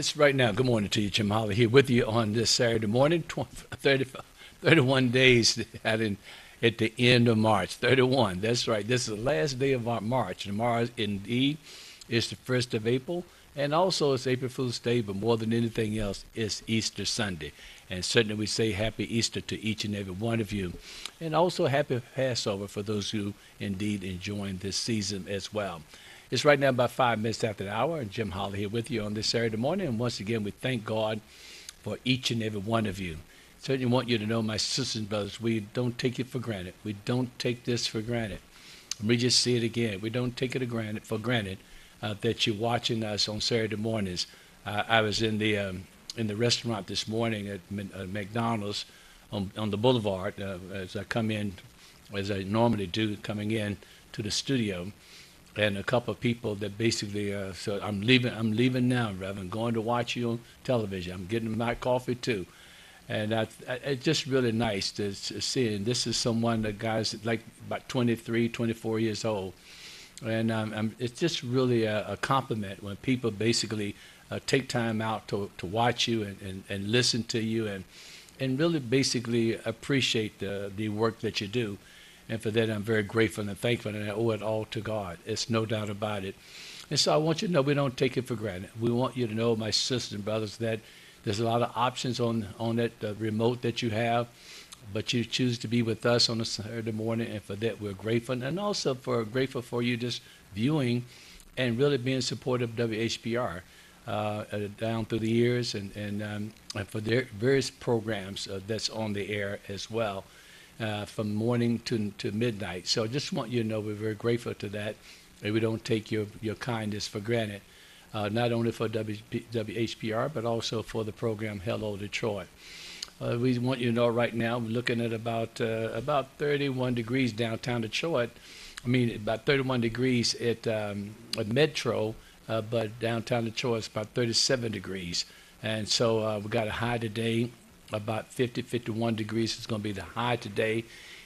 It's right now. Good morning to you, Jim Holley, here with you on this Saturday morning. 31 days at the end of March. 31. That's right. This is the last day of our March. Tomorrow, indeed, is the 1st of April. And also, it's April Fool's Day, but more than anything else, it's Easter Sunday. And certainly, we say Happy Easter to each and every one of you. And also, Happy Passover for those who indeed enjoying this season as well. It's right now about 5 minutes after the hour, and Jim Holley here with you on this Saturday morning. And once again, we thank God for each and every one of you. Certainly want you to know, my sisters and brothers, we don't take it for granted. We don't take this for granted. Let me just say it again. We don't take it for granted that you're watching us on Saturday mornings. I was in the restaurant this morning at McDonald's on the boulevard as I come in, as I normally do, coming in to the studio. And a couple of people that basically so I'm leaving now, Rev. I'm going to watch you on television. I'm getting my coffee too, and it's just really nice to see. And this is someone that guys like about 23, 24 years old, and it's just really a compliment when people basically take time out to watch you and listen to you and really basically appreciate the work that you do. And for that, I'm very grateful and thankful, and I owe it all to God. It's no doubt about it. And so I want you to know we don't take it for granted. We want you to know, my sisters and brothers, that there's a lot of options on that remote that you have, but you choose to be with us on a Saturday morning, and for that, we're grateful. And also grateful for you just viewing and really being supportive of WHPR down through the years and for their various programs that's on the air as well. From morning to midnight. So I just want you to know we're very grateful to that, and we don't take your kindness for granted, not only for WHPR, but also for the program Hello Detroit. We want you to know right now we're looking at about 31 degrees downtown Detroit. I mean, about 31 degrees at Metro, but downtown Detroit is about 37 degrees. And so we got a high today. About 50, 51 degrees is going to be the high today.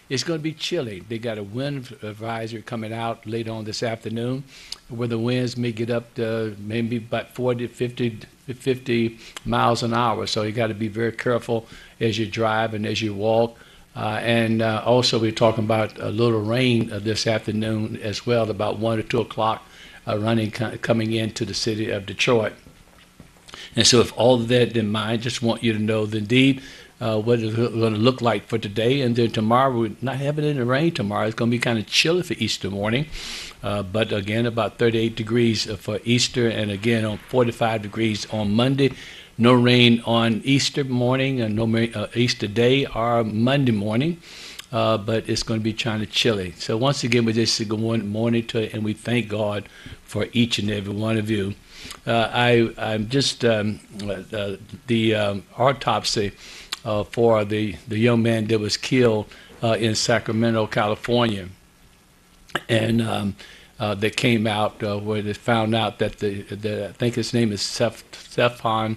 It's going to be chilly. They got a wind advisory coming out later on this afternoon where the winds may get up to maybe about 40, 50 miles an hour. So you got to be very careful as you drive and as you walk. And also we're talking about a little rain this afternoon as well, about 1 or 2 o'clock coming into the city of Detroit. And so with all of that in mind, just want you to know that indeed what it's going to look like for today. And then tomorrow, we're not having any rain tomorrow. It's going to be kind of chilly for Easter morning. But again, about 38 degrees for Easter. And again, on 45 degrees on Monday. No rain on Easter morning and no rain, Easter day or Monday morning. But it's going to be kind of chilly. So once again, we just say good morning to you, and we thank God for each and every one of you. I'm just the autopsy for the young man that was killed in Sacramento, California, and that came out where they found out that I think his name is Stephon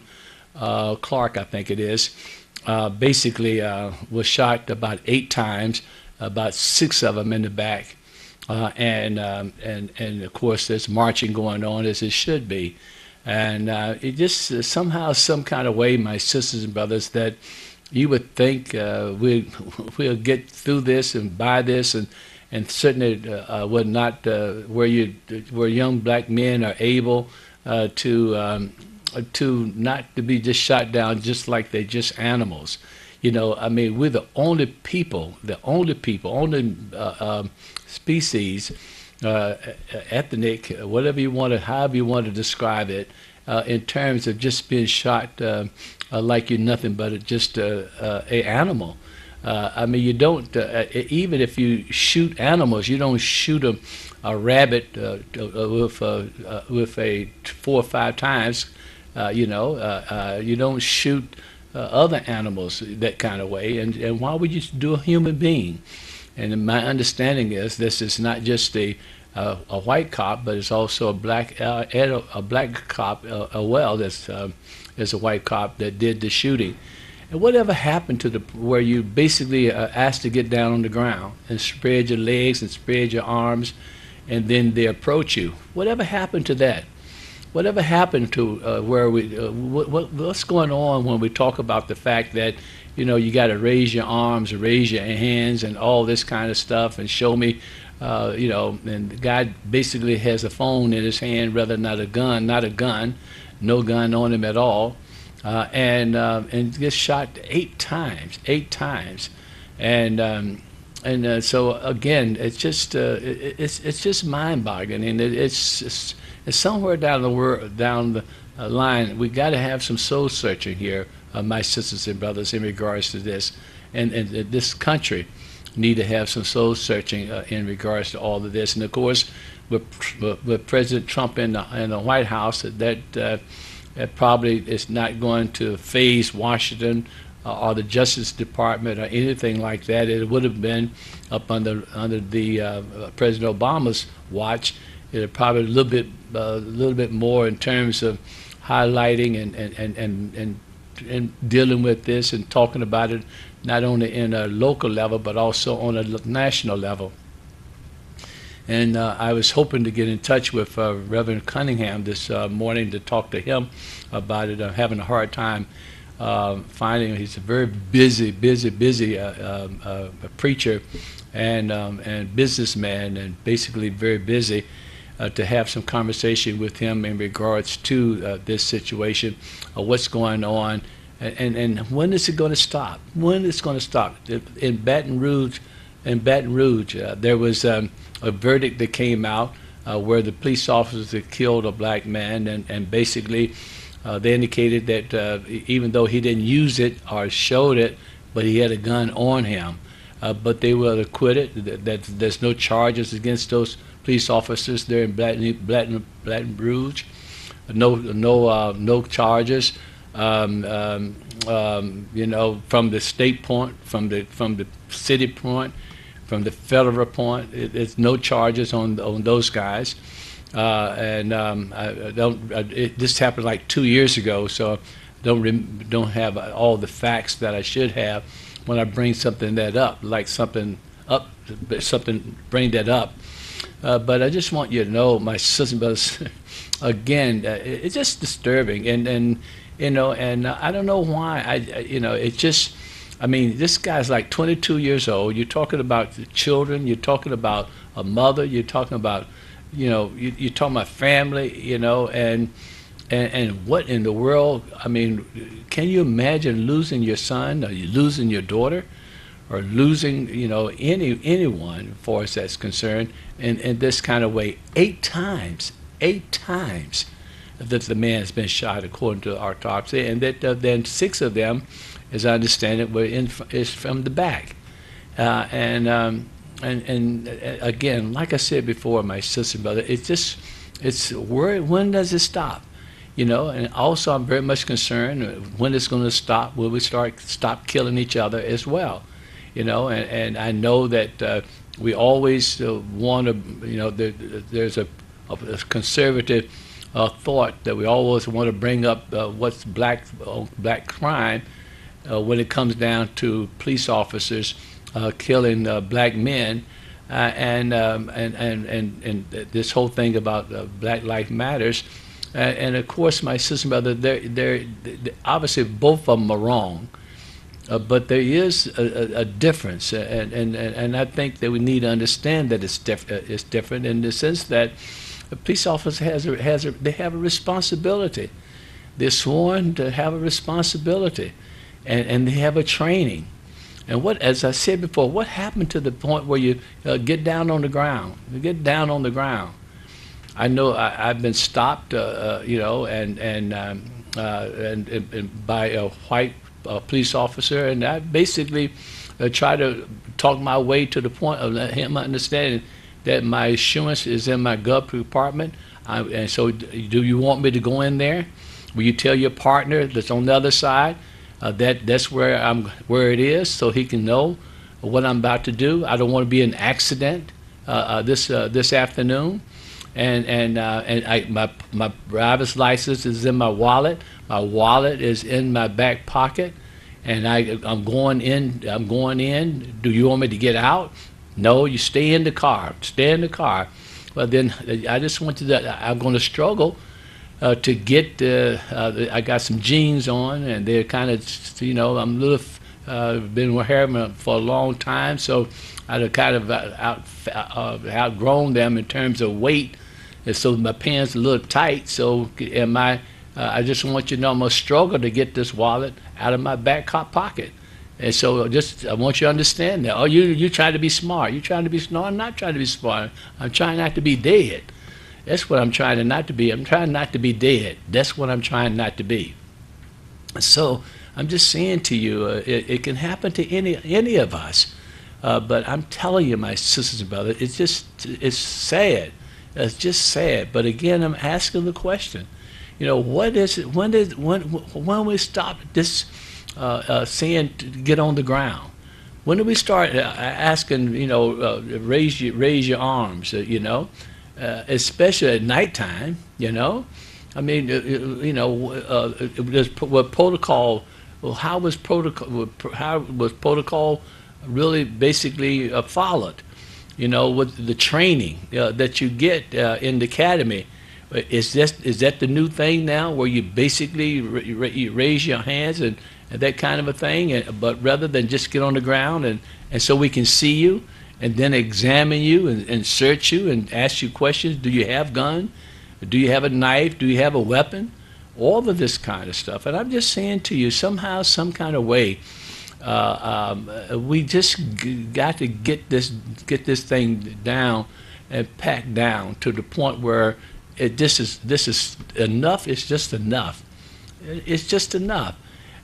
Clark, I think it is, basically was shot about 8 times, about 6 of them in the back. And of course there's marching going on as it should be, and it just somehow, some kind of way, my sisters and brothers, that you would think we'll get through this and by this, and certainly would not where young black men are able to not to be just shot down just like they're just animals. You know, I mean, we're the only species, ethnic, whatever you want to, however you want to describe it, in terms of just being shot like you're nothing but just a animal. I mean, you don't, even if you shoot animals, you don't shoot a rabbit with a 4 or 5 times. You don't shoot other animals that kind of way. And why would you do a human being? And my understanding is this is not just a white cop, but it's also a black cop well. There's a white cop that did the shooting. And whatever happened to where you basically asked to get down on the ground and spread your legs and spread your arms, and then they approach you? Whatever happened to that? whatever happened to where what's going on when we talk about the fact that you got to raise your arms, raise your hands, and all this kind of stuff, and show me, and the guy basically has a phone in his hand rather than not a gun, no gun on him at all, and gets shot 8 times, and so again, it's just mind-boggling, and it's somewhere down the line. We got to have some soul searching here, my sisters and brothers, in regards to this, and this country need to have some soul searching in regards to all of this. And of course, with President Trump in the White House, that probably is not going to faze Washington or the Justice Department or anything like that. It would have been up under the President Obama's watch. It probably a little bit more in terms of highlighting and dealing with this and talking about it, not only in a local level but also on a national level. And I was hoping to get in touch with Reverend Cunningham this morning to talk to him about it. I'm having a hard time finding him. He's a very busy preacher and businessman, and basically very busy. To have some conversation with him in regards to this situation, what's going on, and when is it going to stop? When it's going to stop? In Baton Rouge, there was a verdict that came out where the police officers had killed a black man, and basically they indicated that even though he didn't use it or showed it, but he had a gun on him. But they were acquitted. That there's no charges against those police officers there in Baton Rouge. No charges. From the state point, from the city point, from the federal point, it's no charges on those guys. This happened like 2 years ago, so don't have all the facts that I should have when I bring something bring that up. But I just want you to know, my sisters and brothers, again, it's just disturbing, and I don't know why. This guy's like 22 years old. You're talking about the children. You're talking about a mother. You're talking about, you're talking about family. And what in the world? Can you imagine losing your son, or you losing your daughter, or losing, anyone, as far as that's concerned, in this kind of way? 8 times that the man has been shot, according to the autopsy, and that then 6 of them, as I understand it, is from the back. And again, like I said before, my sister and brother, when does it stop? And also I'm very much concerned when it's going to stop. Will we stop killing each other as well? And I know that we always want to, there's a conservative thought that we always want to bring up what's black crime when it comes down to police officers killing black men, and this whole thing about Black Lives Matters. And of course, my sister and brother, they're obviously both of them are wrong, but there is a difference, and I think that we need to understand that it's different in the sense that a police officer they have a responsibility. They're sworn to have a responsibility, and they have a training. And as I said before, what happened to the point where you get down on the ground? You get down on the ground. I know I've been stopped, and by a white police officer, and I basically try to talk my way to the point of him understanding that my insurance is in my glove compartment. And so, do you want me to go in there? Will you tell your partner that's on the other side that's where it is, so he can know what I'm about to do? I don't want to be in an accident this afternoon. And my driver's license is in my wallet. My wallet is in my back pocket, and I'm going in. Do you want me to get out? No, you stay in the car. Stay in the car. Well, then I just want you to. I'm going to struggle to get. I got some jeans on, and they're kind of, I'm a little been wearing them for a long time, so I've kind of outgrown them in terms of weight, and so my pants are a little tight. So I just want you to know I'm gonna struggle to get this wallet out of my back pocket. And so I want you to understand that. Oh, you trying to be smart. You trying to be smart. I'm not trying to be smart. I'm trying not to be dead. That's what I'm trying to not to be. I'm trying not to be dead. That's what I'm trying not to be. So I'm just saying to you, it can happen to any of us. But I'm telling you, my sisters and brothers, it's sad. It's just sad. But again, I'm asking the question. What is it? When we stop this saying to get on the ground? When do we start asking? Raise your arms. Especially at nighttime. I mean, what protocol? Well, how was protocol really basically followed? With the training that you get in the academy. Is that the new thing now, where you basically you raise your hands and that kind of a thing, but rather than just get on the ground and so we can see you and then examine you and search you and ask you questions? Do you have gun? Do you have a knife? Do you have a weapon? All of this kind of stuff. And I'm just saying to you, somehow, some kind of way, we just got to get this thing down and packed down to the point where this is enough. It's just enough. It's just enough.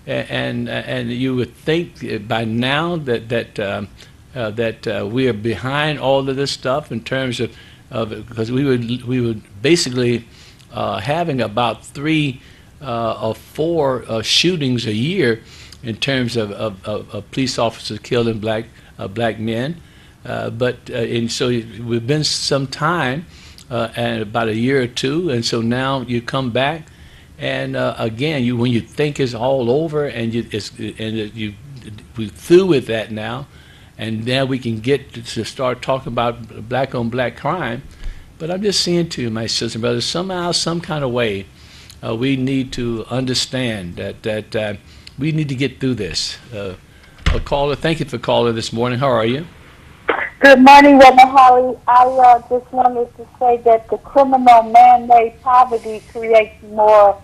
And you would think by now that we are behind all of this stuff in terms of because we would basically having about 3 or 4 shootings a year in terms of police officers killing black men. And so we've been some time, and about a year or two, and so now you come back, and again, when you think it's all over, and we're through with that now, and now we can get to start talking about black on black crime. But I'm just saying to you, my sisters and brothers, somehow, some kind of way, we need to understand that we need to get through this. A caller, thank you for calling this morning. How are you? Good morning, Rev Holley. I just wanted to say that the criminal man-made poverty creates more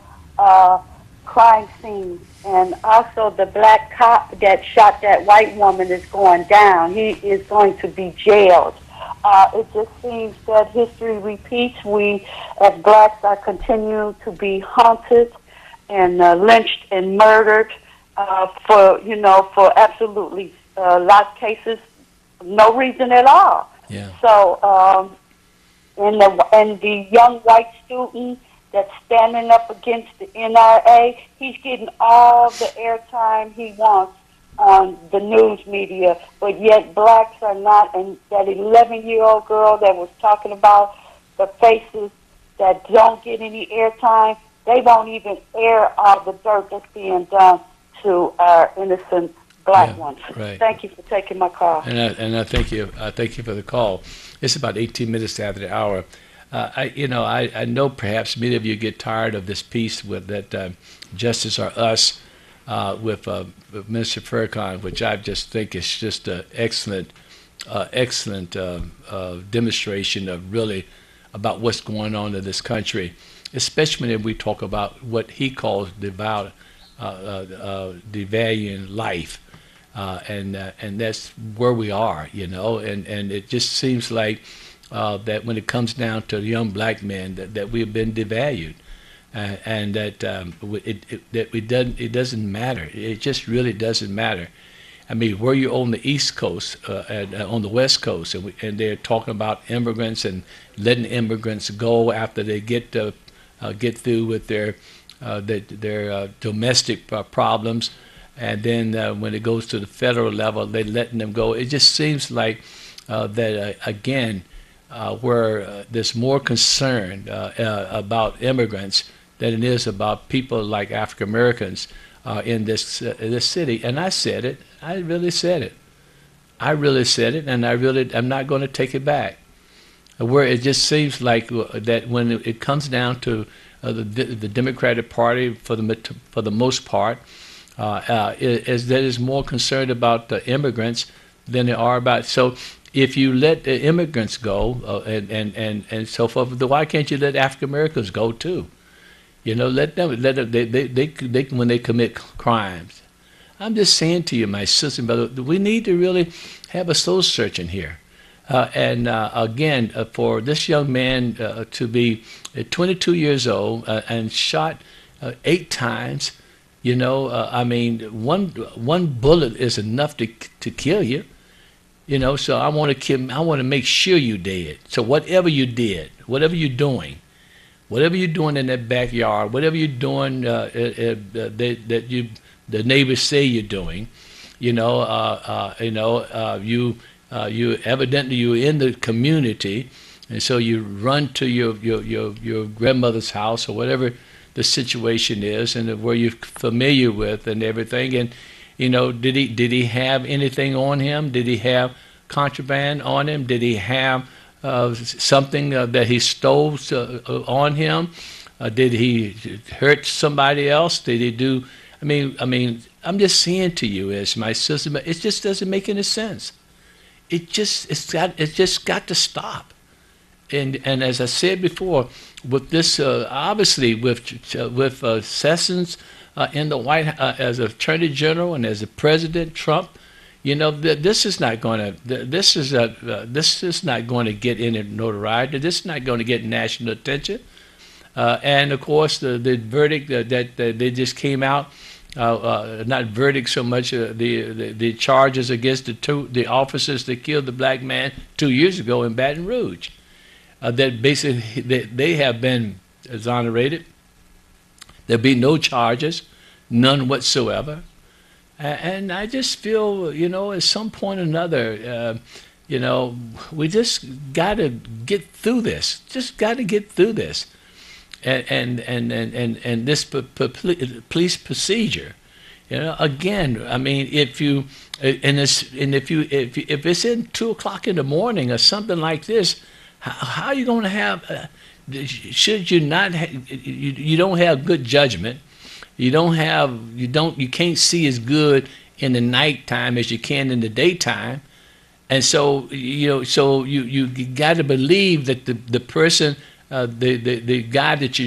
crime scenes. And also the black cop that shot that white woman is going down. He is going to be jailed. It just seems that history repeats. We, as blacks, are continuing to be haunted and lynched and murdered for absolutely a lot of cases, no reason at all. Yeah. So, and the young white student that's standing up against the NRA, he's getting all the airtime he wants on the news media, but yet blacks are not. And that 11-year-old girl that was talking about the faces that don't get any airtime, they won't even air all the dirt that's being done to our innocent black ones. Right. Thank you for taking my call. And I thank you. Thank you for the call. It's about 18 minutes after the hour. I know perhaps many of you get tired of this piece with that Justice or Us with Minister Farrakhan, which I just think is just an excellent demonstration of really about what's going on in this country, especially when we talk about what he calls devaluing life. And that's where we are, and it just seems like that when it comes down to young black men that we've been devalued, and that it doesn't matter. It just really doesn't matter. I mean, where you're on the East Coast and on the West Coast, and they're talking about immigrants and letting immigrants go after they get through with their domestic problems. And then when it goes to the federal level, they're letting them go. It just seems like that, again, where there's more concern about immigrants than it is about people like African Americans in this city. And I said it. I really said it. And I'm not going to take it back. where it just seems like that when it comes down to the Democratic Party, for the most part, is that is more concerned about the immigrants than they are about. So if you let the immigrants go and so forth, then why can't you let African Americans go too? Let them they when they commit crimes. I'm just saying to you, my sister and brother, we need to really have a soul searching here. And again, for this young man to be 22 years old and shot 8 times, I mean, one bullet is enough to kill you. So I want to make sure you dead. So whatever you did, whatever you're doing in that backyard, whatever you're doing the neighbors say you're doing, you evidently you're in the community, and so you run to your grandmother's house or whatever the situation is, and where you're familiar with and everything. And did he have anything on him? Did he have contraband on him? Did he have something that he stole on him? Did he hurt somebody else? Did he do? I mean, I'm just saying to you, as my sister, it just doesn't make any sense. It's just got to stop. And as I said before, with this obviously with Sessions in the White as Attorney General and as the President Trump, this is not going to get any notoriety. This is not going to get national attention. And of course, the verdict that they just came out. Not verdict so much, the charges against the officers that killed the black man 2 years ago in Baton Rouge, that basically they have been exonerated. There'll be no charges, none whatsoever. And I just feel, at some point or another, we just got to get through this. Just got to get through this. And this police procedure, again, I mean, if it's in 2:00 in the morning or something like this, how are you going to have? Should you not? You don't have good judgment. You can't see as good in the nighttime as you can in the daytime, and so you got to believe that the person. The guy that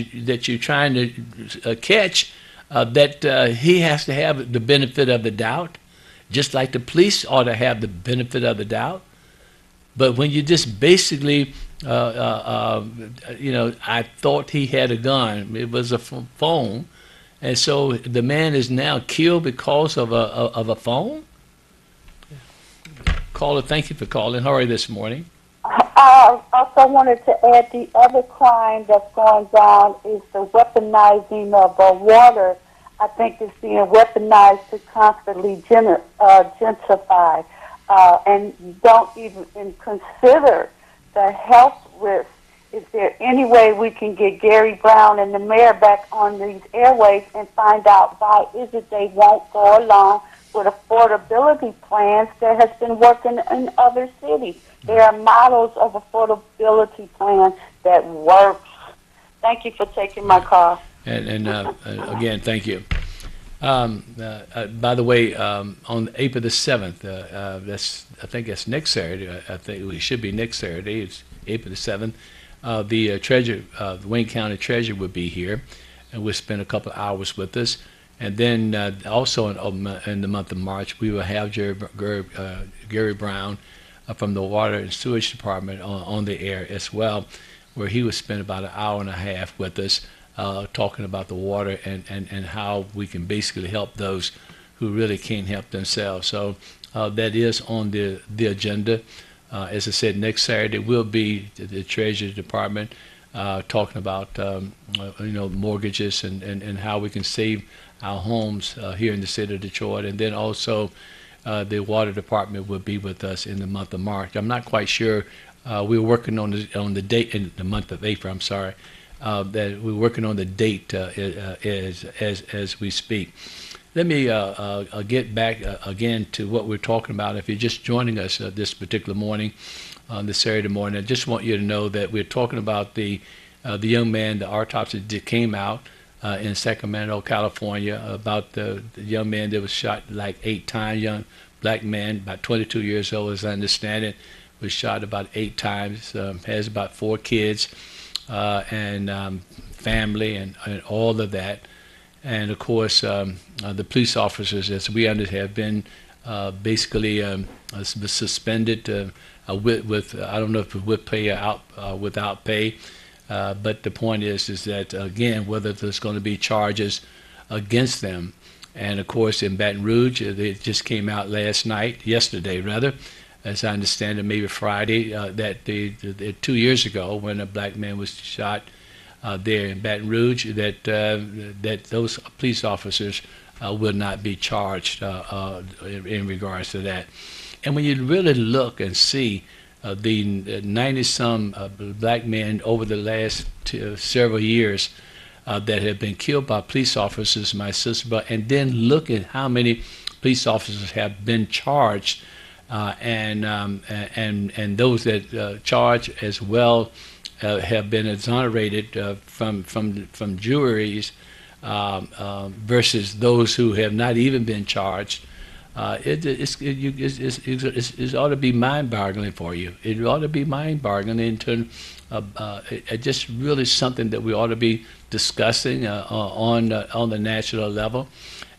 you're trying to catch, that he has to have the benefit of the doubt, just like the police ought to have the benefit of the doubt. But when you just basically, I thought he had a gun. It was a phone, and so the man is now killed because of a phone. Caller, thank you for calling. How are you this morning? I also wanted to add the other crime that's going down is the weaponizing of water. I think it's being weaponized to constantly gentrify, and you don't even consider the health risk. Is there any way we can get Gary Brown and the mayor back on these airways and find out why is it they won't go along with affordability plans that has been working in other cities? There are models of affordability plans that work. Thank you for taking my call. And again, thank you. By the way, on April the 7th, I think that's next Saturday. I think it should be next Saturday. It's April the 7th. The treasurer, the Wayne County Treasurer, will be here, and will spend a couple of hours with us. And then also in the month of March, we will have Gary Brown from the Water and Sewage Department on the air as well, where he will spend about an hour and a half with us talking about the water and how we can basically help those who really can't help themselves. So that is on the agenda. As I said, next Saturday will be the Treasury Department talking about mortgages and how we can save our homes here in the city of Detroit. And then also the Water Department will be with us in the month of March. I'm not quite sure. We're working on the date in the month of April. I'm sorry. That we're working on the date as we speak. Let me get back again to what we're talking about. If you're just joining us this particular morning, on this Saturday morning. I just want you to know that we're talking about the young man. The autopsy that came out in Sacramento, California, about the young man that was shot like 8 times. Young black man, about 22 years old, as I understand it, was shot about 8 times. Has about 4 kids and family and all of that. And of course, the police officers, as we understand, have been basically suspended with I don't know if with pay or out without pay. But the point is that again, whether there's going to be charges against them. And of course, in Baton Rouge, it just came out yesterday rather, as I understand it, maybe Friday, that 2 years ago when a black man was shot there in Baton Rouge, that those police officers will not be charged in regards to that. And when you really look and see the 90-some black men over the last several years that have been killed by police officers, my sister, and then look at how many police officers have been charged, and those that charged as well have been exonerated from juries versus those who have not even been charged. It ought to be mind-boggling for you. It ought to be mind-boggling in terms of just really something that we ought to be discussing on the national level.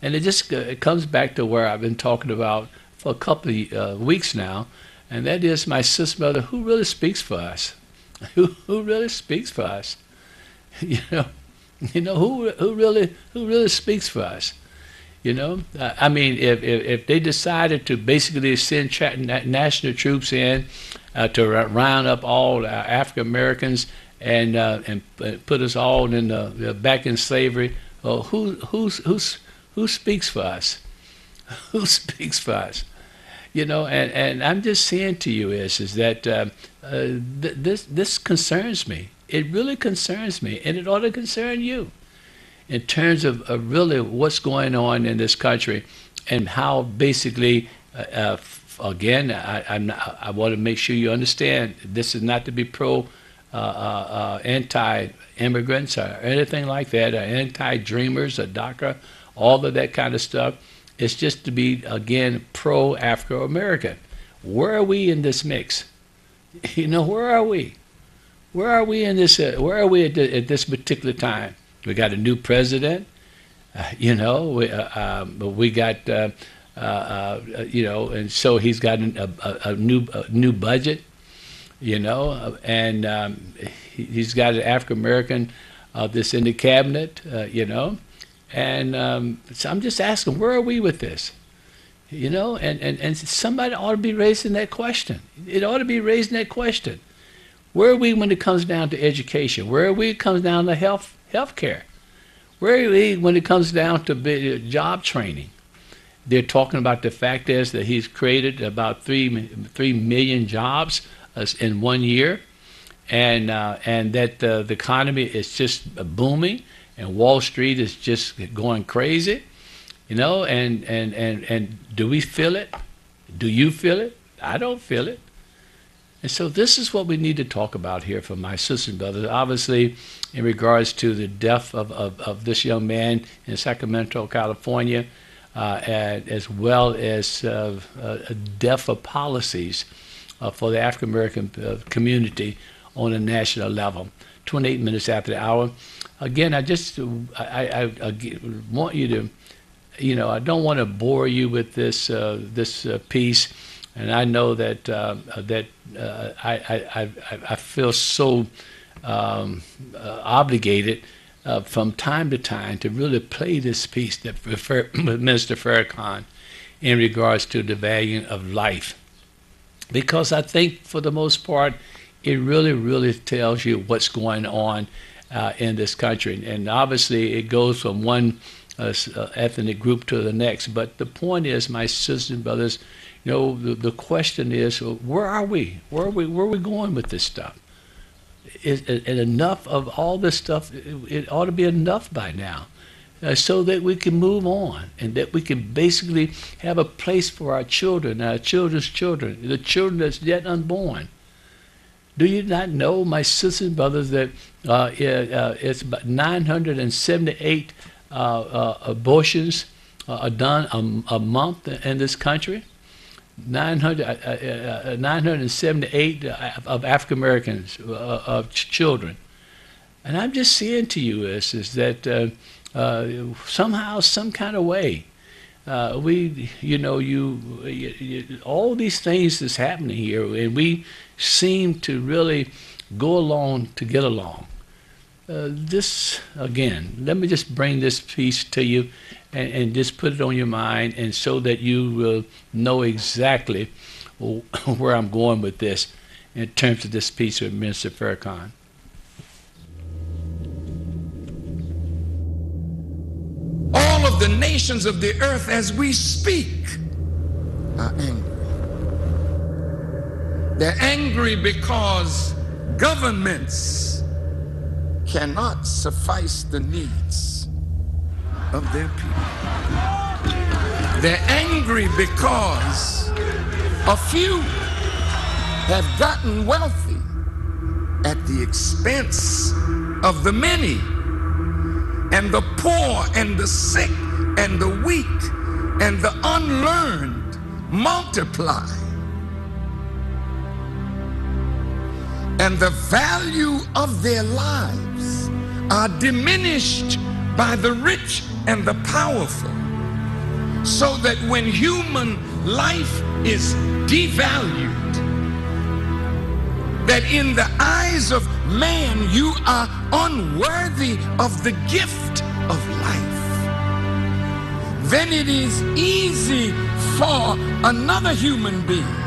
And it comes back to where I've been talking about for a couple of weeks now, and that is, my sister, mother, who really speaks for us? Who really speaks for us? You know who really speaks for us? I mean, if they decided to basically send national troops in to round up all African Americans and put us all in back in slavery, who speaks for us? Who speaks for us? And I'm just saying to you is that this concerns me. It really concerns me, and it ought to concern you, in terms of really what's going on in this country and how basically, again, I want to make sure you understand this is not to be anti-immigrants or anything like that, or anti-dreamers or DACA, all of that kind of stuff. It's just to be, again, pro-Afro-American. Where are we in this mix? Where are we? Where are we in this? Where are we at this particular time? We got a new president, we got, and so he's got a new budget, and he's got an African American that's in the cabinet, and so I'm just asking, where are we with this? And somebody ought to be raising that question. It ought to be raising that question. Where are we when it comes down to education? Where are we when it comes down to health care? Where are we when it comes down to job training? They're talking about the fact is that he's created about 3 million jobs in 1 year, and that the economy is just booming, and Wall Street is just going crazy, and do we feel it? Do you feel it? I don't feel it. And so this is what we need to talk about here for my sisters and brothers. Obviously, in regards to the death of this young man in Sacramento, California, as well as death of policies for the African American community on a national level. 28 minutes after the hour. Again, I want you to, I don't want to bore you with this piece. And I know that I feel so obligated from time to time to really play this piece that with Minister Farrakhan in regards to the value of life, because I think for the most part it really tells you what's going on in this country, and obviously it goes from one ethnic group to the next. But the point is, my sisters and brothers, the question is, where are we? Where are we going with this stuff? Is enough of all this stuff? It ought to be enough by now, so that we can move on, and that we can basically have a place for our children, our children's children, the children that's yet unborn. Do you not know, my sisters and brothers, that it's about 978 abortions are done a month in this country? 978 of African Americans, of children. And I'm just saying to you is that somehow, some kind of way, all these things that's happening here, and we seem to really go along to get along. This, again, let me just bring this piece to you and just put it on your mind, and so that you will know exactly where I'm going with this in terms of this piece with Minister Farrakhan. All of the nations of the earth as we speak are angry. They're angry because governments cannot suffice the needs of their people. They're angry because a few have gotten wealthy at the expense of the many, and the poor and the sick and the weak and the unlearned multiply. And the value of their lives are diminished by the rich and the powerful, so that when human life is devalued, that in the eyes of man you are unworthy of the gift of life, then it is easy for another human being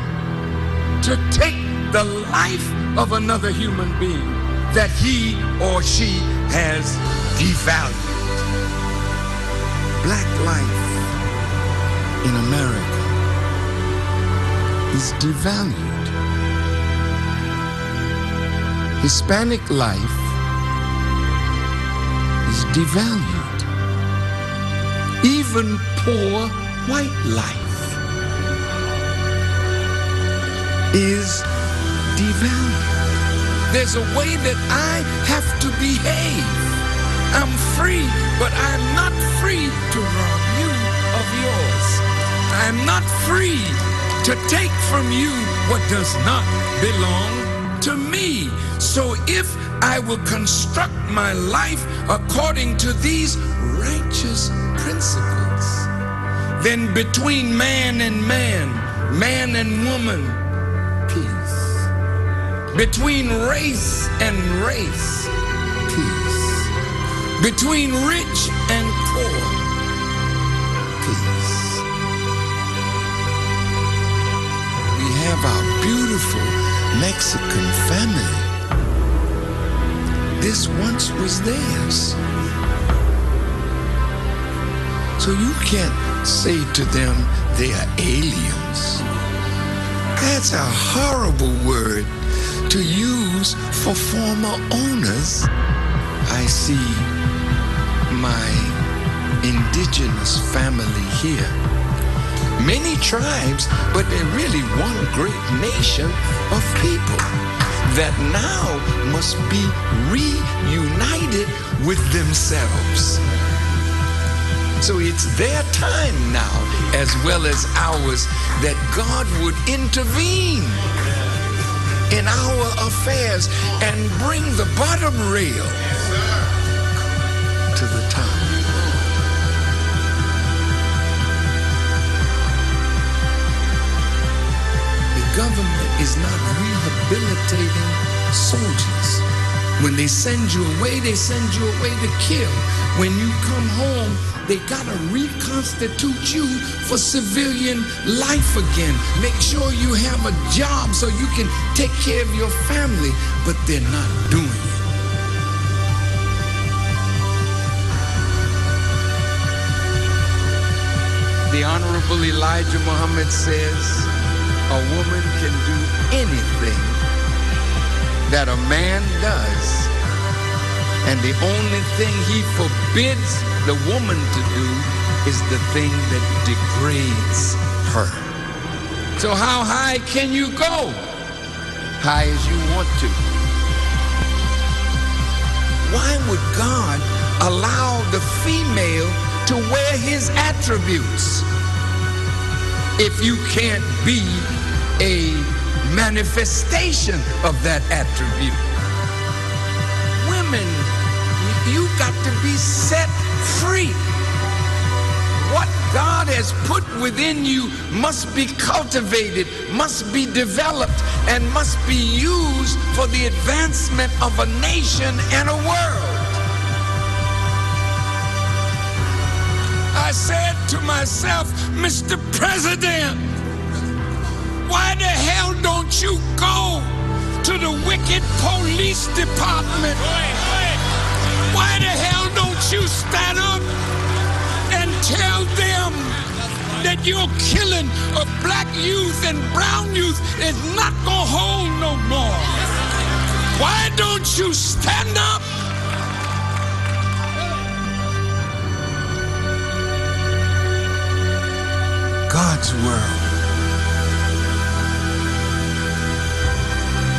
to take the life of another human being that he or she has devalued. Black life in America is devalued. Hispanic life is devalued. Even poor white life is devalued. There's a way that I have to behave. I'm free, but I'm not free to rob you of yours. I'm not free to take from you what does not belong to me. So if I will construct my life according to these righteous principles, then between man and man, man and woman, peace. Between race and race, peace. Between rich and poor, peace. We have our beautiful Mexican family. This once was theirs. So you can't say to them they are aliens. That's a horrible word to use for former owners. I see my indigenous family here. Many tribes, but they're really one great nation of people that now must be reunited with themselves. So it's their time now, as well as ours, that God would intervene in our affairs and bring the bottom rail to the top. The government is not rehabilitating soldiers. When they send you away to kill. When you come home, they gotta reconstitute you for civilian life again. Make sure you have a job so you can take care of your family, but they're not doing it. The Honorable Elijah Muhammad says a woman can do anything that a man does, and the only thing he forbids the woman to do is the thing that degrades her. So how high can you go high as you want to. Why would God allow the female to wear his attributes if you can't be a manifestation of that attribute? Women, you got to be set free. What God has put within you must be cultivated, must be developed, and must be used for the advancement of a nation and a world. I said to myself, Mr. President, why the hell don't you go to the wicked police department? Why the hell don't you stand up and tell them that your killing of black youth and brown youth is not gonna hold no more? Why don't you stand up? God's world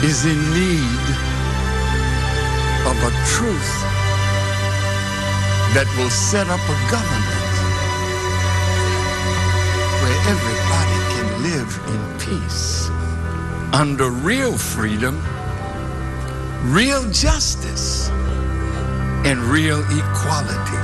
is in need of a truth that will set up a government where everybody can live in peace under real freedom, real justice, and real equality.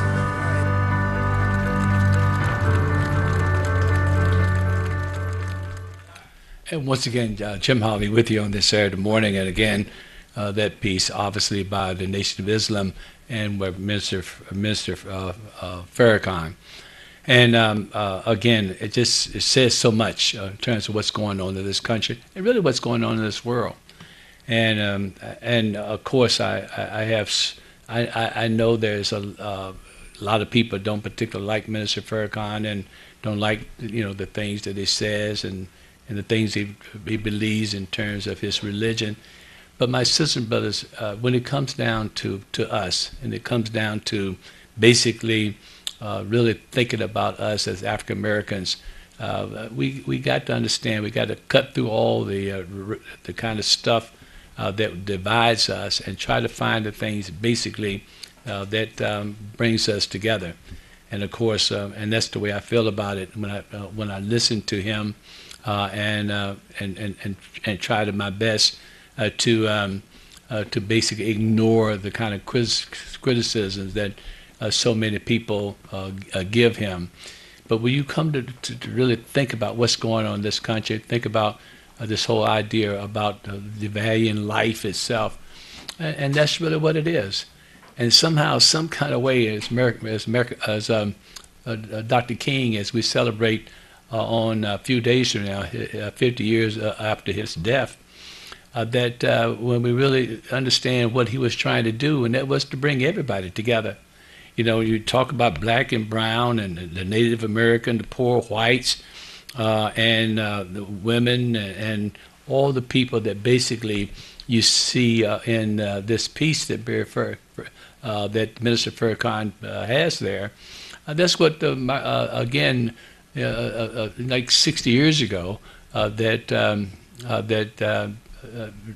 And once again, Jim Holley with you on this Saturday morning. And again, that piece, obviously, by the Nation of Islam and Minister Farrakhan. And again, it says so much in terms of what's going on in this country and really what's going on in this world. And of course, I know there's a lot of people don't particularly like Minister Farrakhan and don't like the things that he says and the things he believes in terms of his religion. But my sisters and brothers, when it comes down to us, and it comes down to basically really thinking about us as African Americans, we got to understand, we got to cut through all the kind of stuff that divides us and try to find the things basically that brings us together. And of course, and that's the way I feel about it when I listen to him. And try to my best to basically ignore the kind of criticisms that so many people give him. But when you come to really think about what's going on in this country, think about this whole idea about devaluing life itself, and that's really what it is. And somehow, some kind of way, as Dr. King, as we celebrate on a few days from now, 50 years after his death, that when we really understand what he was trying to do, and that was to bring everybody together. You talk about black and brown and the Native American, the poor whites, and the women and all the people that basically you see in this piece that that Minister Farrakhan has there. That's what, again, like 60 years ago, that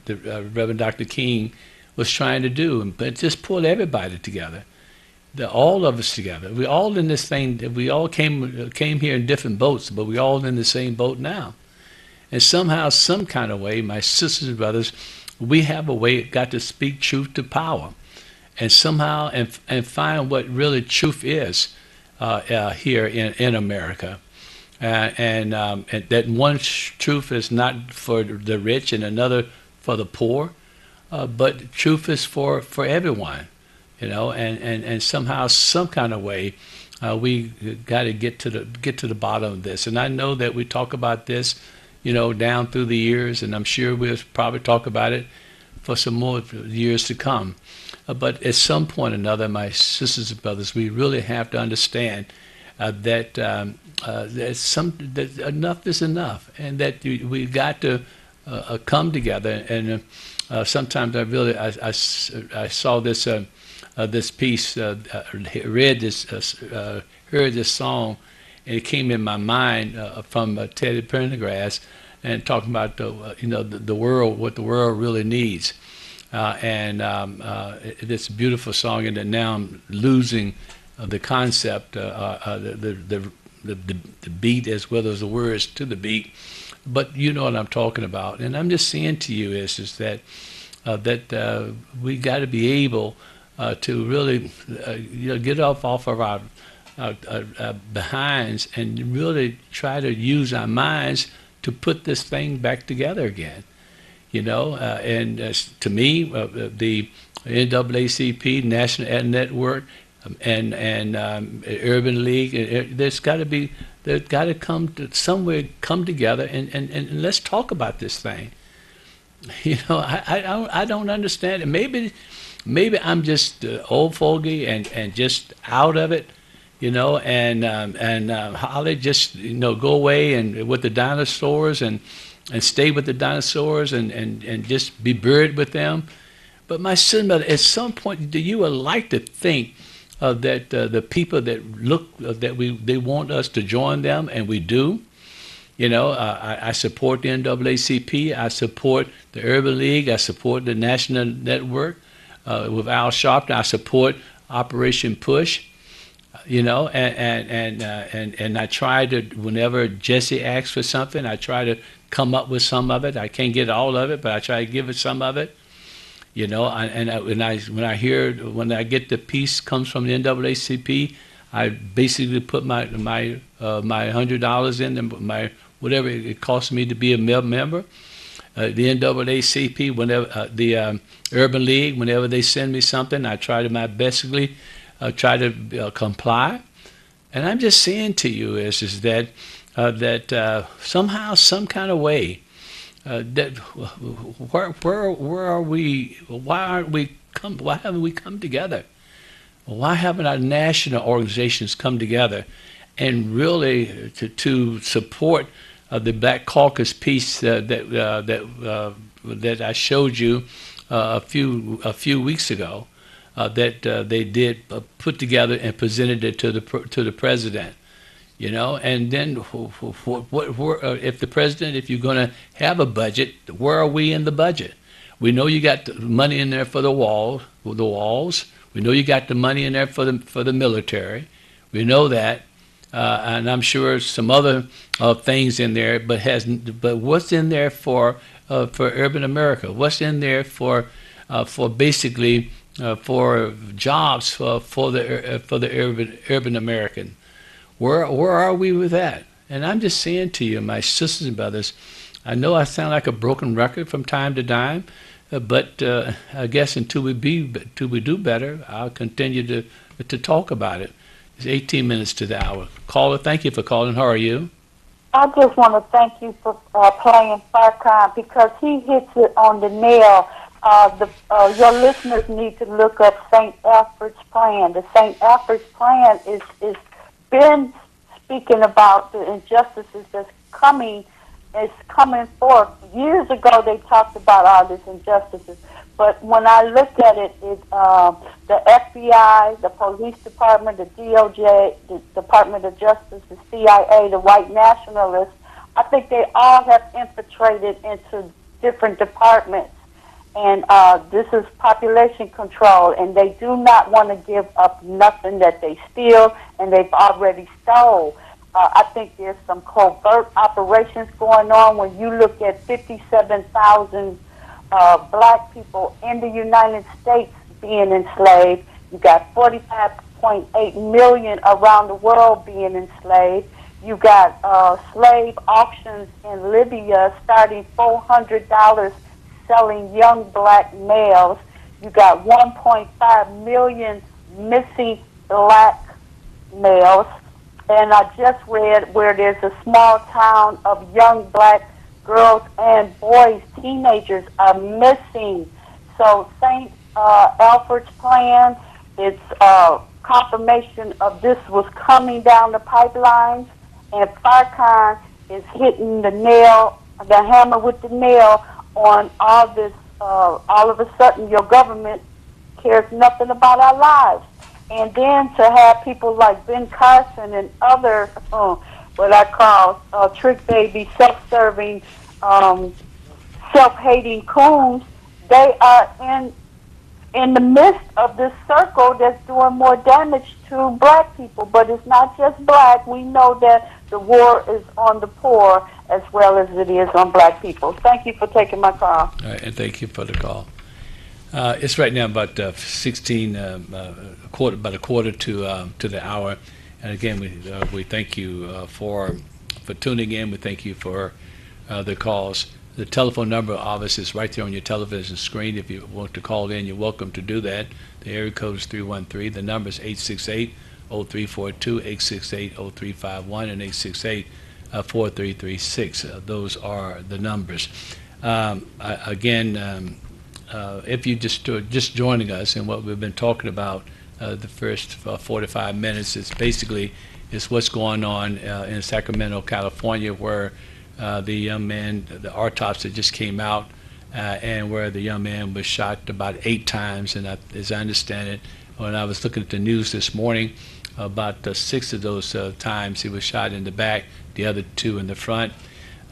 the Reverend Dr. King was trying to do, but just pull everybody together, all of us together. We all in this thing. We all came here in different boats, but we all in the same boat now. And somehow, some kind of way, my sisters and brothers, we have a way got to speak truth to power, and somehow and find what really truth is here in America. And that one truth is not for the rich and another for the poor, but truth is for everyone, and somehow, some kind of way, we got to get to the bottom of this. And I know that we talk about this, down through the years, and I'm sure we'll probably talk about it for some more years to come. But at some point or another, my sisters and brothers, we really have to understand that enough is enough, and that we got to come together. And sometimes I saw this this piece, heard this song, and it came in my mind from Teddy Pendergrass, and talking about the world, what the world really needs. This beautiful song, and then now I'm losing the concept, the beat as well as the words to the beat. But you know what I'm talking about, and I'm just saying to you is that we got to be able to really get off of our behinds and really try to use our minds to put this thing back together again. To me, the NAACP, National Ad Network, and Urban League, they've got to come to somewhere, come together, and let's talk about this thing. I don't understand it. Maybe I'm just old fogey and just out of it, and Holly just go away and with the dinosaurs and stay with the dinosaurs and just be buried with them. But my son, at some point, do you would like to think that the people that they want us to join them, and we do. I support the NAACP. I support the Urban League. I support the National Network with Al Sharpton. I support Operation Push. And I try to, whenever Jesse asks for something, I try to come up with some of it. I can't get all of it, but I try to give it some of it. When I get the piece comes from the NAACP, I basically put my $100 in, and my whatever it costs me to be a member. The NAACP, whenever the Urban League, whenever they send me something, I try to basically try to comply. And I'm just saying to you is that somehow, some kind of way, that where are we? Why haven't we come together? Why haven't our national organizations come together and really to support the Black Caucus piece that I showed you a few weeks ago, that they did put together and presented it to the president, and then if the president, if you're going to have a budget, where are we in the budget? We know you got the money in there for the walls. We know you got the money in there for the military. We know that, and I'm sure some other things in there. But what's in there for urban America? What's in there for basically for jobs for the urban American? Where are we with that? And I'm just saying to you, my sisters and brothers, I know I sound like a broken record from time to time, but I guess until we do better, I'll continue to talk about it. It's 18 minutes to the hour. Caller, thank you for calling. How are you? I just want to thank you for playing Farrakhan, because he hits it on the nail. Your listeners need to look up St. Alfred's Plan. The St. Alfred's Plan is been speaking about the injustices that's coming forth. Years ago, they talked about all these injustices, but when I look at it, the FBI, the police department, the DOJ, the Department of Justice, the CIA, the white nationalists, I think they all have infiltrated into different departments. And this is population control, and they do not want to give up nothing that they steal, and they've already stole. I think there's some covert operations going on. When you look at 57,000 black people in the United States being enslaved, you got 45.8 million around the world being enslaved. You got slave auctions in Libya starting $400 selling young black males. You got 1.5 million missing black males. And I just read where there's a small town of young black girls and boys, teenagers are missing. So St. Alfred's Plan, it's confirmation of this was coming down the pipelines, and Farrakhan is hitting the hammer with the nail on all this. All of a sudden, your government cares nothing about our lives. And then to have people like Ben Carson and other, what I call trick baby, self-serving um, self-hating coons, they are in the midst of this circle that's doing more damage to black people. But it's not just black. We know that the war is on the poor as well as it is on black people. Thank you for taking my call. All right, and thank you for the call. It's right now about 16, about a quarter to the hour. And again, we thank you for tuning in. We thank you for the calls. The telephone number, obviously, is right there on your television screen. If you want to call in, you're welcome to do that. The area code is 313. The number is 868-0342, 868-0351, and 868-4336. Those are the numbers. Again, if you just joining us, and what we've been talking about the first 45 minutes is basically what's going on in Sacramento, California, where the young man, the autopsy just came out, and where the young man was shot about 8 times. And as I understand it, when I was looking at the news this morning, about 6 of those times he was shot in the back, the other 2 in the front.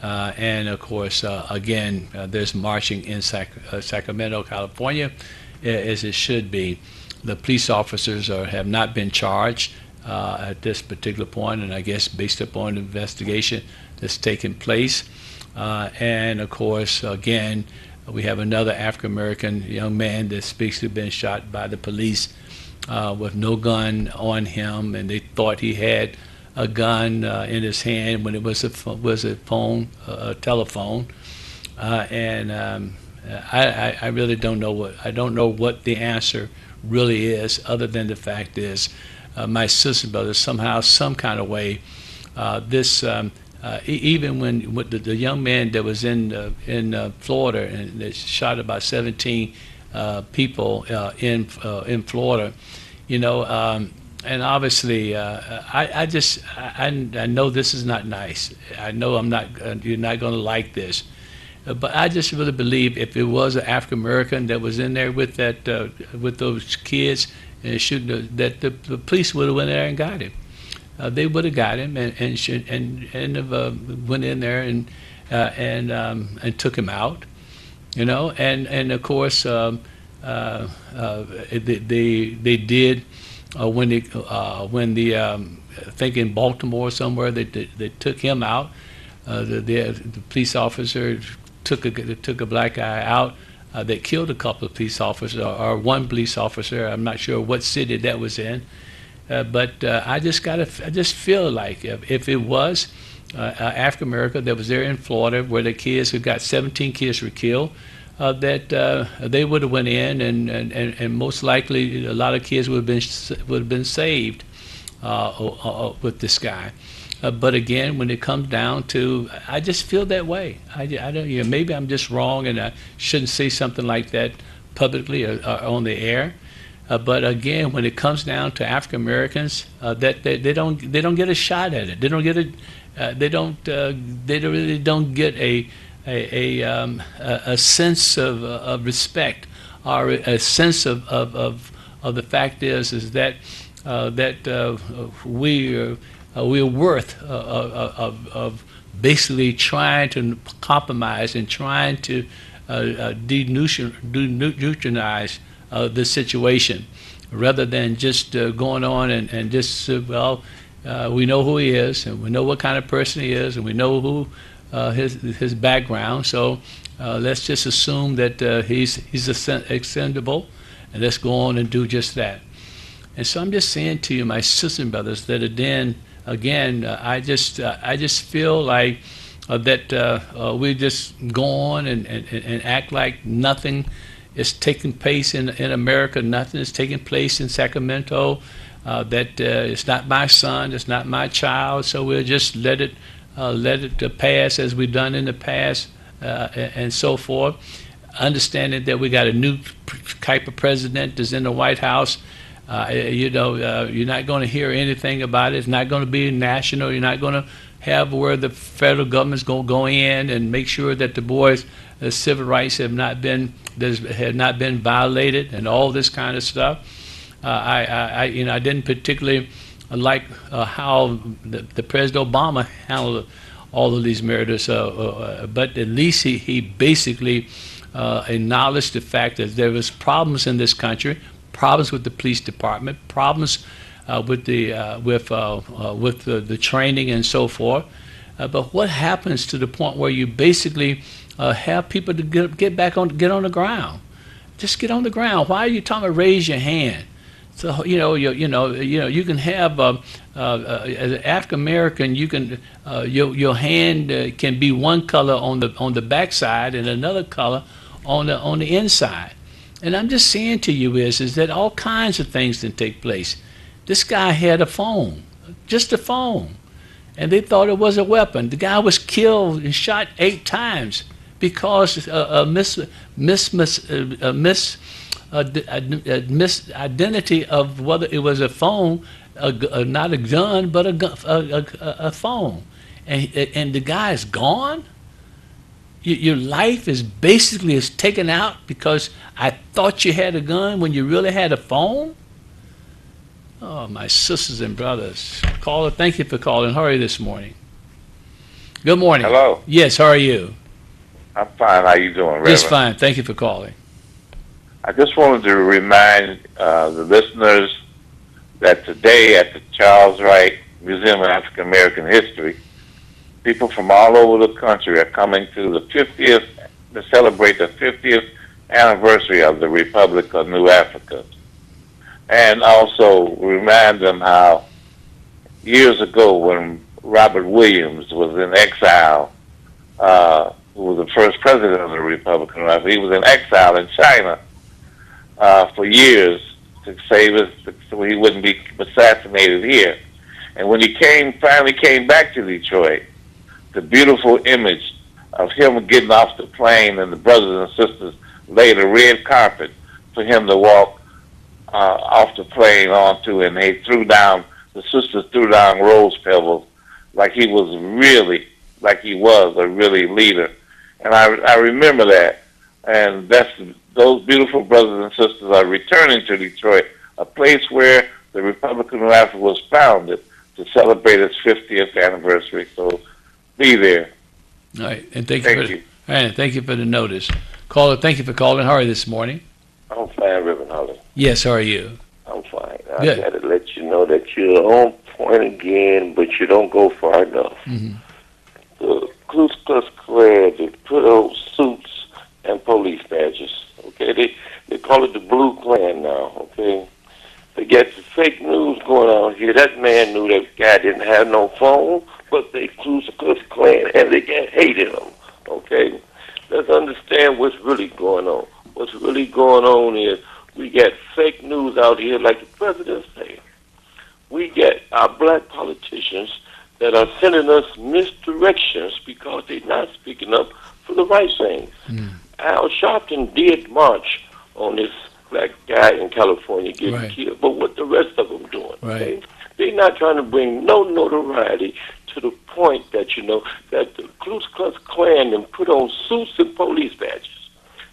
And of course, again, there's marching in Sacramento, California, as it should be. The police officers have not been charged at this particular point, and I guess based upon the investigation that's taken place. And of course, again, we have another African American young man that's basically been shot by the police with no gun on him, and they thought he had a gun in his hand when it was a telephone. And I really don't know what the answer really is, other than the fact is, my sister brother, somehow, some kind of way, even when with the young man that was in Florida and that shot about 17 people in Florida, you know, and obviously I know this is not nice. I know you're not going to like this, but I just really believe if it was an African American that was in there with with those kids and shooting, that the police would have went there and got him. They would have got him and went in there and took him out, you know. And of course they did when the I think in Baltimore somewhere they took him out. The police officer took a black guy out. They killed a couple of police officers, or one police officer. I'm not sure what city that was in. But I just feel like if it was African American that was there in Florida, where the kids who got 17 kids were killed, that they would have went in and most likely a lot of kids would have been saved with this guy. But again, when it comes down to, I just feel that way. I don't, you know, maybe I'm just wrong and I shouldn't say something like that publicly or on the air. But again, when it comes down to African Americans, that they don't get a shot at it. They don't get they really don't get a sense of respect, or a sense of the fact is that we're worth of basically trying to compromise and trying to neutralize the situation, rather than just going on and just we know who he is, and we know what kind of person he is, and we know who his background. So let's just assume that he's extendable, and let's go on and do just that. And so I'm just saying to you, my sisters and brothers, that again, I just feel like that we just go on and act like nothing is taking place in America. Nothing is taking place in Sacramento. That it's not my son, it's not my child. So we'll just let it pass as we've done in the past, and so forth. Understanding that we got a new type of president that's in the White House. You're not going to hear anything about it. It's not going to be national. You're not going to have where the federal government's going to go in and make sure that the boys' civil rights have not been violated and all this kind of stuff. I didn't particularly like how the President Obama handled all of these murders. But at least he basically acknowledged the fact that there was problems in this country, problems with the police department, problems with the training and so forth. But what happens to the point where you basically have people to get on the ground? Just get on the ground. Why are you talking about raise your hand? So you can have as an African American, you can your hand can be one color on the backside and another color on the inside. And I'm just saying to you is that all kinds of things can take place. This guy had a phone, just a phone, and they thought it was a weapon. The guy was killed and shot 8 times because misidentity of whether it was a phone, not a gun, but a phone, and the guy is gone. Your life is basically taken out because I thought you had a gun when you really had a phone. Oh, my sisters and brothers. Caller, thank you for calling. How are you this morning? Good morning. Hello. Yes, how are you? I'm fine. How you doing, Reverend? Just fine. Thank you for calling. I just wanted to remind the listeners that today at the Charles Wright Museum of African American History, people from all over the country are coming to celebrate the 50th anniversary of the Republic of New Africa. And also remind them how years ago when Robert Williams was in exile, who was the first president of the Republic of New Africa, he was in exile in China for years to save us so he wouldn't be assassinated here. And when he finally came back to Detroit, the beautiful image of him getting off the plane and the brothers and sisters laid a red carpet for him to walk off the plane onto, and the sisters threw down rose pebbles like he was a really leader. And I remember that. And those beautiful brothers and sisters are returning to Detroit, a place where the Republic of New Africa was founded, to celebrate its 50th anniversary. So be there. All right, and thank you. And thank you for the notice. Caller, thank you for calling. How are you this morning? I'm fine, Rev Holley. Yes, how are you? I'm fine. Good. I got to let you know that you're on point again, but you don't go far enough. Mm-hmm. The Ku Klux Klan, they put on suits and police badges. Okay, they call it the Blue Klan now. Okay, they got the fake news going on here. That man knew that guy didn't have no phone, but they Ku Klux Klan and they hated him. Okay, let's understand what's really going on. What's really going on is we got fake news out here, like the president said. We get our black politicians that are sending us misdirections because they're not speaking up for the right things. Al Sharpton did march on this black guy in California getting killed, but what the rest of them doing? Okay? They're not trying to bring no notoriety to the point that, that the Ku Klux Klan and put on suits and police badges.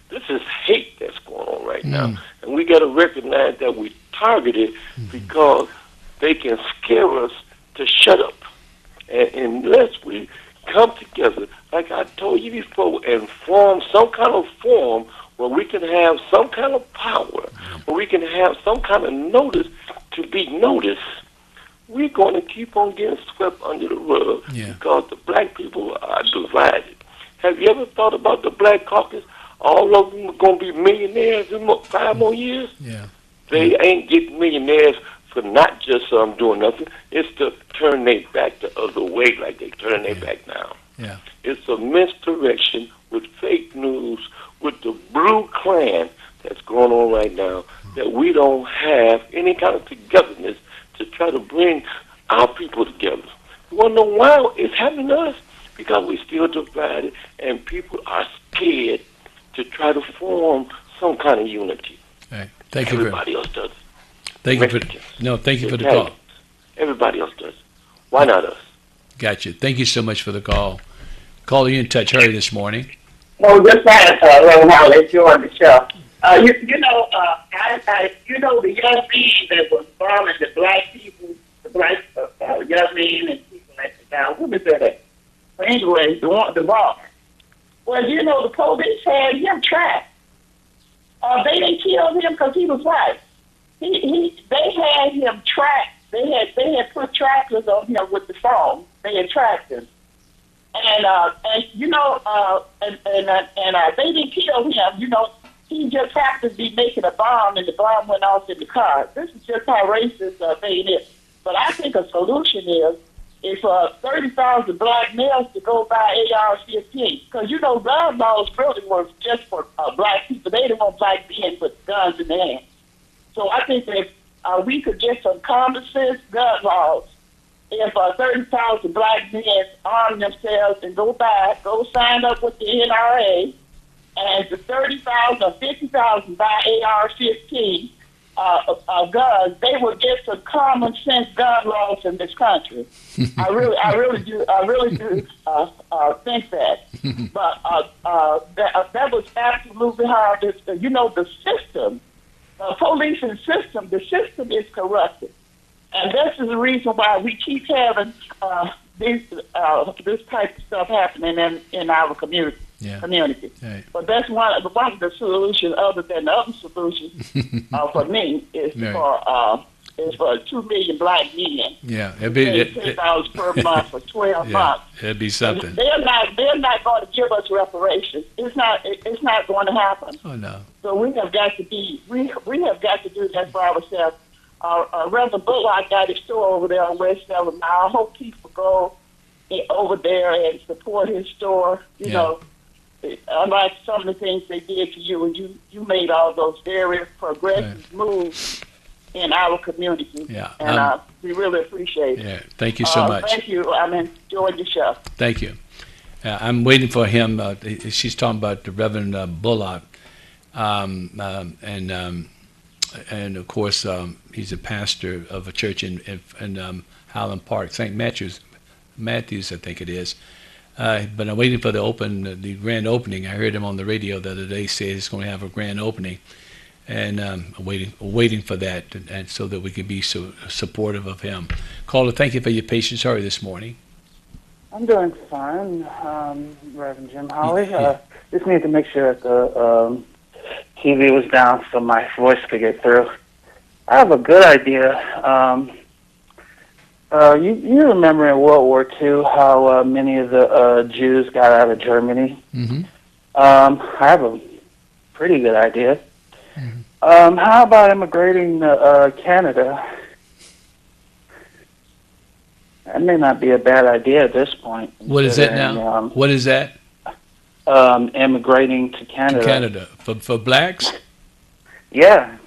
This is hate that's going on right now. And we got to recognize that we targeted because they can scare us to shut up. And unless we come together, like I told you before, and form some kind of form where we can have some kind of power, where we can have some kind of notice to be noticed, we're going to keep on getting swept under the rug because the black people are divided. Have you ever thought about the Black Caucus? All of them are going to be millionaires in 5 more years? They ain't getting millionaires for not just doing nothing. It's to turn their back the other way like they turn their back now. It's a misdirection with fake news, with the Blue Klan that's going on right now, that we don't have any kind of togetherness to try to bring our people together. You want to know why it's happening to us? Because we still divided and people are scared to try to form some kind of unity. Thank you. Everybody else does. Thank you for the call. Everybody else does. Why not us? Gotcha. Thank you so much for the call. Caller, you in touch. Hurry this morning. Well, just that, Rev Holley, you're on the show. The young men that was bombing the black people, the black young men and people at the town. What was that? anyway, the bar. Well, you know, the police had him tracked. They didn't kill him because he was white. They had him tracked. They had put trackers on him with the phone. They had tracked him, and you know, they didn't kill him. You know, he just happened to be making a bomb, and the bomb went off in the car. This is just how racist they is. But I think a solution is for 30,000 black males to go buy AR-15, because you know, gun laws really were just for black people. They didn't want black men with guns in their hands. So I think that we could get some common sense gun laws. If 30,000 black men arm themselves and go sign up with the NRA, and the 30,000 or 50,000 buy AR-15 guns, they would get some common sense gun laws in this country. I really do think that. But that was absolutely how this. You know, the system. Policing system, the system is corrupted. And this is the reason why we keep having this type of stuff happening in our community. Right. But that's one of the solutions, other than the other solutions, for me, is for 2 million black men. Yeah, it'd be $10 per month for 12 months. It'd be something. They're not going to give us reparations. It's not going to happen. Oh no. So we have got to do that for ourselves. Reverend Bullock got his store over there on West 7 Mile. I hope people go over there and support his store. You know, unlike some of the things they did to you, and you made all those very progressive moves in our community. Yeah. And we really appreciate it. Yeah. Thank you so much. Thank you. I'm enjoying your show. Thank you. I'm waiting for him. She's talking about the Reverend Bullock. And of course, he's a pastor of a church in Highland Park, St. Matthews, I think it is. But I'm waiting for the grand opening. I heard him on the radio the other day say he's going to have a grand opening, and I'm waiting for that, and so that we can be so supportive of him. Caller, thank you for your patience. Sorry this morning. I'm doing fine, Reverend Jim Holley. Just need to make sure that the TV was down so my voice could get through. I have a good idea. You remember in World War II how many of the Jews got out of Germany? Mm-hmm. I have a pretty good idea. Mm-hmm. How about immigrating to Canada? That may not be a bad idea at this point. What is that now? What is that? Immigrating to Canada. To Canada for blacks? Yeah.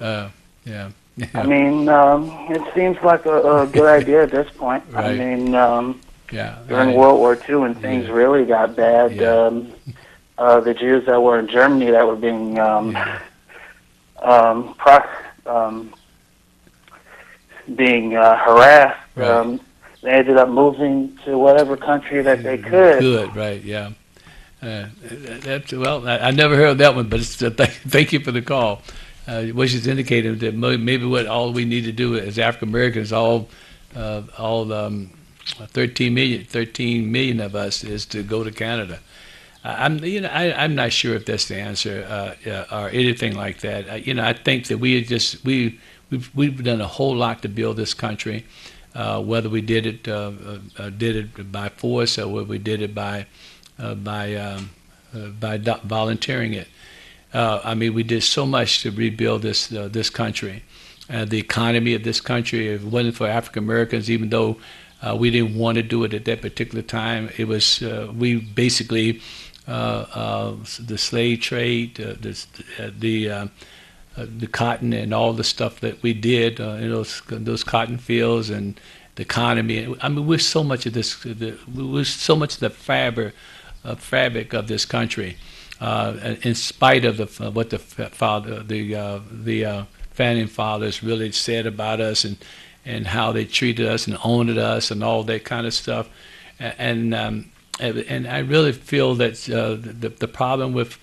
Yeah. I mean, it seems like a good idea at this point. Right. I mean, during World War II, when things really got bad, the Jews that were in Germany that were being harassed, they ended up moving to whatever country that they could. Good, right? Yeah. Well, I never heard that one, but thank you for the call. Which is indicating that maybe all we need to do as African Americans, all 13 million of us, is to go to Canada. I'm not sure if that's the answer or anything like that. I think that we've done a whole lot to build this country, whether we did it by force or whether we did it by volunteering it. We did so much to rebuild this country. The economy of this country, if it wasn't for African Americans, even though we didn't want to do it at that particular time, it was we basically the slave trade, the cotton and all the stuff that we did in those cotton fields and the economy. We're so much of this. We're so much of the fabric of this country. In spite of what the founding fathers really said about us and how they treated us and owned us and all that kind of stuff, and I really feel that the problem with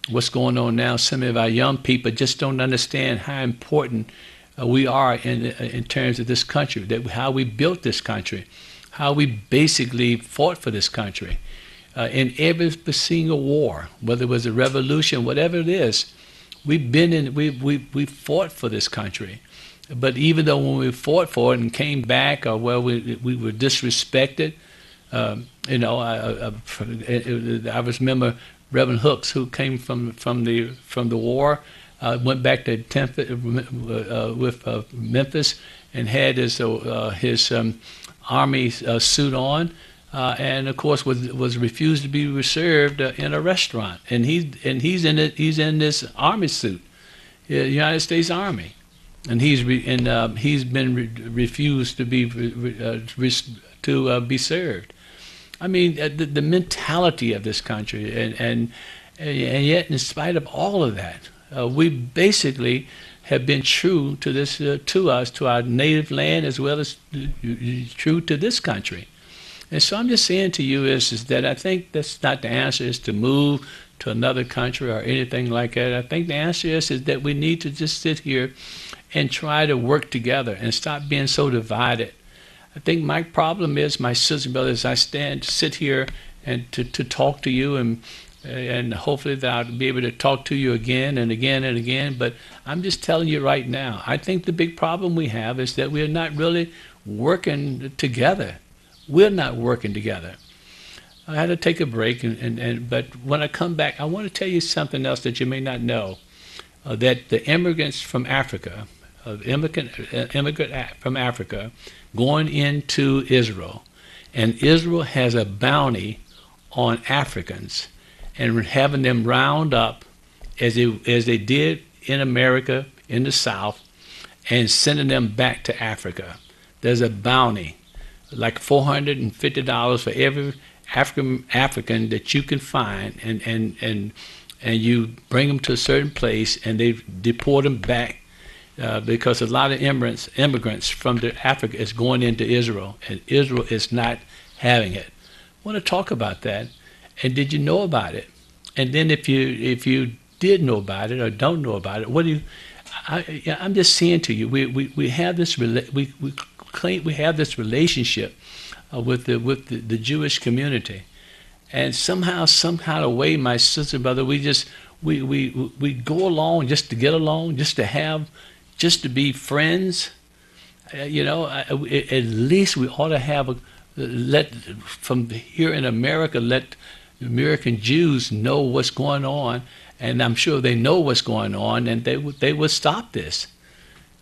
what's going on now, some of our young people just don't understand how important we are in terms of this country, how we built this country, how we basically fought for this country. in every single war, whether it was a revolution, whatever it is. We fought for this country. But even though when we fought for it and came back, or where we were disrespected, I remember Reverend Hooks, who came from the war, went back to with Memphis and had his army suit on, and of course was refused to be served in a restaurant, and he's in this army suit, the United States Army, and he's been refused to be served. I mean, the mentality of this country, and yet, in spite of all of that, we basically have been true to this, to our native land, as well as true to this country. And so I'm just saying to you is that I think that's not the answer, is to move to another country or anything like that. I think the answer is that we need to just sit here and try to work together and stop being so divided. I think my problem is, my sisters and brothers, I sit here and to talk to you, and hopefully that I'll be able to talk to you again and again and again. But I'm just telling you right now, I think the big problem we have is that we're not really working together. We're not working together. I had to take a break, but when I come back, I want to tell you something else that you may not know, that the immigrants from Africa, immigrant from Africa, going into Israel, and Israel has a bounty on Africans, and having them round up as they did in America, in the South, and sending them back to Africa. There's a bounty, like $450 for every African that you can find, and you bring them to a certain place, and they deport them back, because a lot of immigrants from Africa is going into Israel, and Israel is not having it. I want to talk about that. And did you know about it? And then if you did know about it or don't know about it, what do you? I'm just saying to you, we have this we have this relationship with the Jewish community, and somehow, some kind of way, my sister and brother, we go along just to get along, just to be friends. At least we ought to have from here in America, let American Jews know what's going on, and I'm sure they know what's going on, and they would stop this.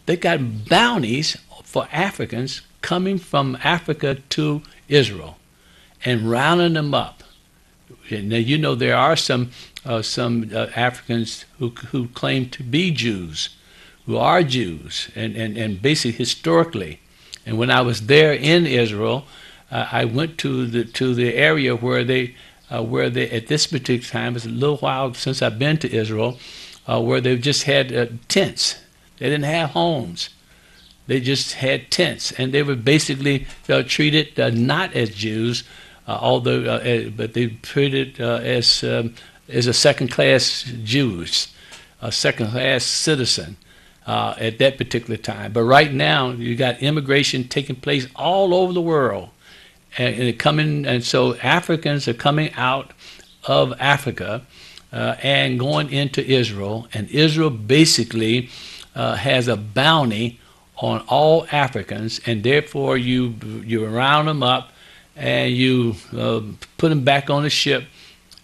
They got bounties for Africans coming from Africa to Israel and rounding them up. Now, there are some Africans who claim to be Jews, who are Jews, and basically historically. And when I was there in Israel, I went to the area where they at this particular time, it's a little while since I've been to Israel, where they just had tents. They didn't have homes. They just had tents, and they were basically treated not as Jews, but they treated as a second-class Jews, a second-class citizen at that particular time. But right now, you got immigration taking place all over the world. And so Africans are coming out of Africa and going into Israel, and Israel basically has a bounty on all Africans, and therefore you round them up and you put them back on the ship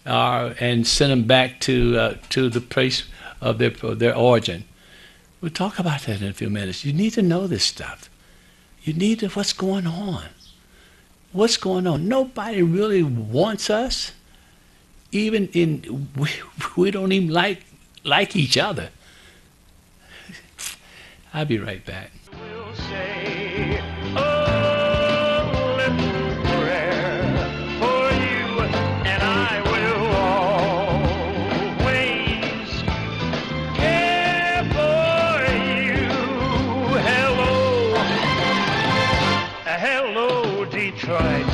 and send them back to the place of their origin. We'll talk about that in a few minutes. You need to know this stuff. You need to what's going on. What's going on? Nobody really wants us. We don't even like each other. I'll be right back. We'll say a little prayer for you, and I will always care for you. Hello, Detroit.